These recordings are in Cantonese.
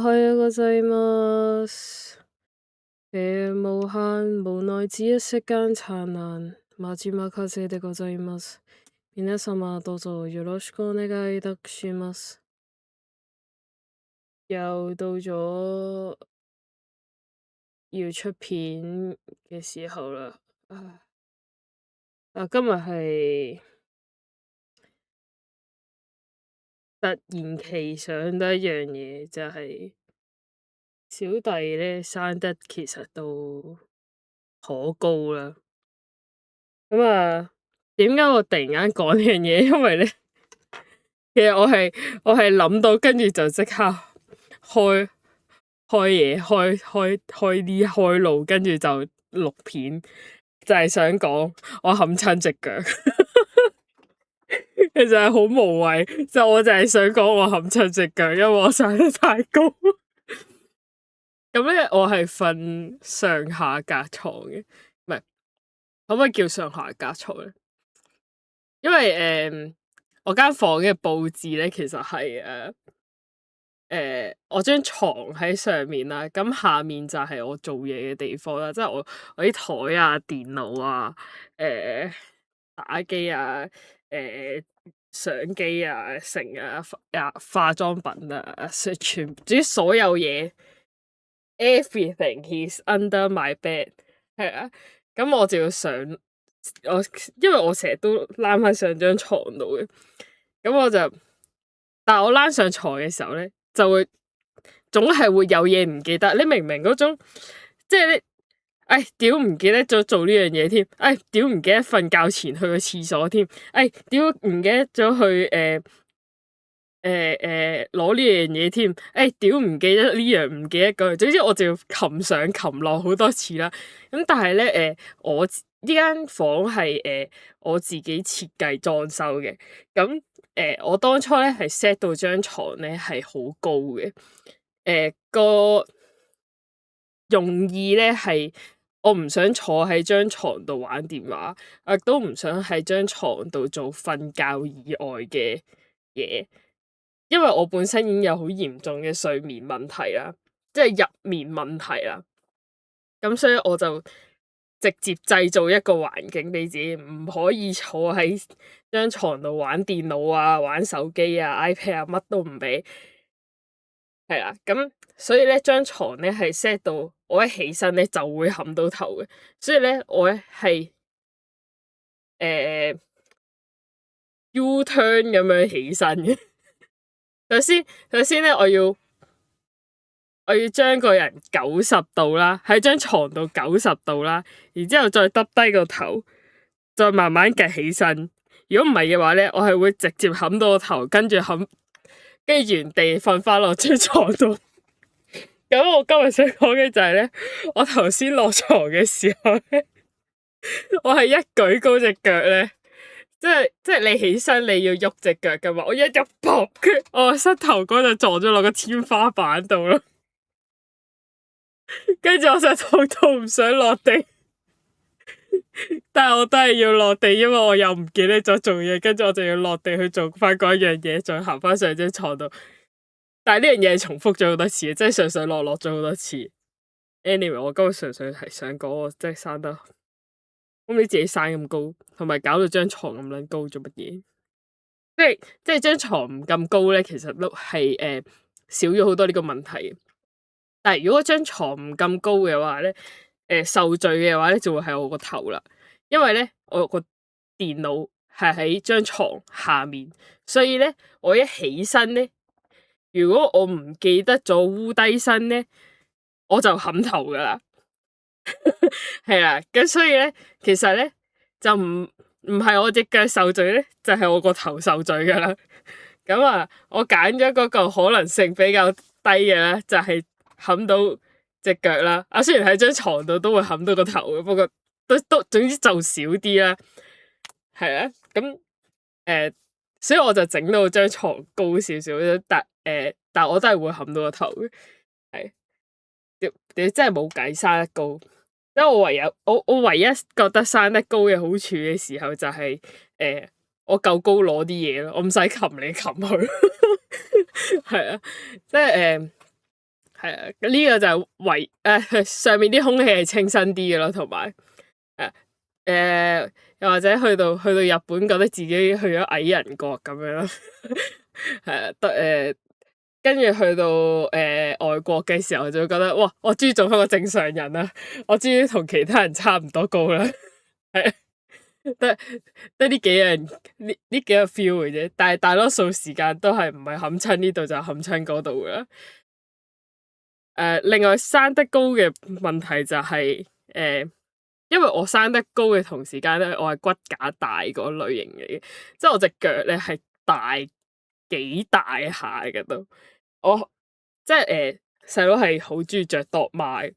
係ございます。無限無奈之一息間燦爛。まじまかぜでございます。皆様どうぞよろしくお願いいたします。又到咗要出片嘅時候啦。今日係突然奇想到一樣嘢，就係小弟咧生得其實都頗高啦。點解我突然間講呢樣嘢？因為咧，其實我係諗到，跟住就即刻開嘢，開路，跟住就錄片，就係想講我冚親隻腳。其實係好無謂，我就係想講我冚親隻腳，因為我生得太高。咁咧，我係瞓上下格床嘅，唔係，可唔可以叫上下格床咧？因為我間房嘅佈置咧，其實係我張床喺上面啦，咁下面就係我做嘢嘅地方啦，即係我啲台啊、電腦啊、打機啊、相機啊、成啊、化妝品啊，總之所有嘢 everything is under my bed， 係啊，咁我就要因為我成日都攬喺上張床度嘅，但係我攬上床嘅時候咧，就會總係會有嘢唔記得。你明唔明嗰種？即係你，屌唔記得咗做呢樣嘢添，屌唔記得瞓覺前去個廁所添，屌唔記得咗去攞呢樣嘢添，屌唔記得呢樣唔記得嗰樣，總之我就要擒上擒落好多次啦。咁但係咧，我呢間房係我自己設計裝修嘅，咁我當初咧係 set 到張床咧係好高嘅，個用意咧係我唔想坐喺張床度玩電話，亦都唔想喺張床度做瞓覺以外嘅嘢，因為我本身已經有好嚴重嘅睡眠問題啦，即係入眠問題啦，咁所以我就直接製造一個環境俾自己，唔可以坐喺張床度玩電腦啊、玩手機啊、iPad 啊，乜都唔俾。係啦，咁所以咧張床咧係 set 到我一起身咧就會冚到頭嘅，所以咧我咧係U turn 咁樣起身嘅。首先咧我要將個人90度啦，喺張床度90度啦，然之後再耷低個頭，再慢慢趌起身。如果唔係嘅話咧，我係會直接冚到個頭，跟住原地瞓翻落張床度。咁我今日想講嘅就係咧，我頭先落床嘅時候咧，我係一舉高隻腳咧，即係你起身你要喐隻腳噶嘛，我一喐嘭，我膝頭哥就撞咗落個天花板度咯，跟住我就痛到唔想落地，但係我都係要落地，因為我又唔記得咗做嘢，跟住我就要落地去做翻嗰一樣嘢，再行翻上張床度。但係呢樣嘢係重複咗好多次嘅，即係上上落落咗好多次。Anyway， 我今日純粹係想講我即係生得咁你自己生咁高，同埋搞到張床咁撚高做乜嘢？即係張床唔咁高咧，其實都係少咗好多呢個問題。但係如果張床唔咁高嘅話咧，受罪嘅話咧就會係我個頭啦，因為咧我個電腦係喺張床下面，所以咧我一起身咧。如果我唔記得咗烏低身咧，我就冚頭噶啦，係啦，咁所以咧，其實咧就唔係我隻腳受罪咧，就係我個頭受罪噶啦。咁我揀咗嗰個可能性比較低嘅咧，就係冚到隻腳啦。雖然喺張床度都會冚到個頭嘅，不過都總之就少啲啦。係啊，咁所以我就整到張床高少少，但我都係會冚到個頭嘅，係你真係冇計生得高，因為我唯一覺得生得高嘅好處嘅時候就係我夠高攞啲嘢咯，我唔使擒嚟擒去，係啊，即係係啊，呢個就上面啲空氣係清新啲嘅咯，同埋又或者去到日本，覺得自己去咗矮人國咁樣咯，係啊，跟住去到外國嘅時候，就會覺得哇，我終於做翻個正常人啦，我終於同其他人差唔多高啦，係得呢幾樣呢幾個 feel 嘅啫，但係大多數時間都係唔係冚親呢度就冚親嗰度噶啦。另外生得高嘅問題就係因為我生得高嘅同時間咧，我係骨架大嗰類型嘅，即係我隻腳咧係大幾大下嘅都。我即係細佬係好中意着 dog 碼，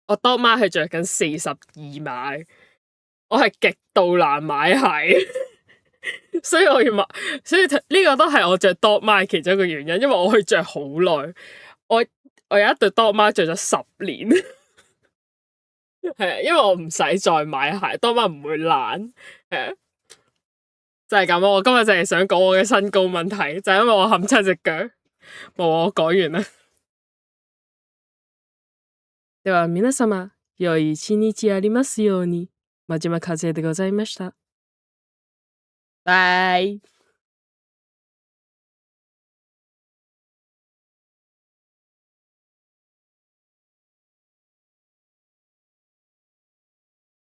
我 dog 碼係着緊42碼，我係極度難買鞋，所以我要買，所以呢個都係我着 dog 碼其中一個原因，因為我去着好耐，我有一對 dog 碼着咗10年，係啊，因為我唔使再買鞋，dog 碼唔會爛，係啊，就係咁咯。我今日就係想講我嘅身高問題，就係因為我冚親隻腳。冇，我講完啦。では皆様、良い一日ありますように。真島和也でございました。バイ。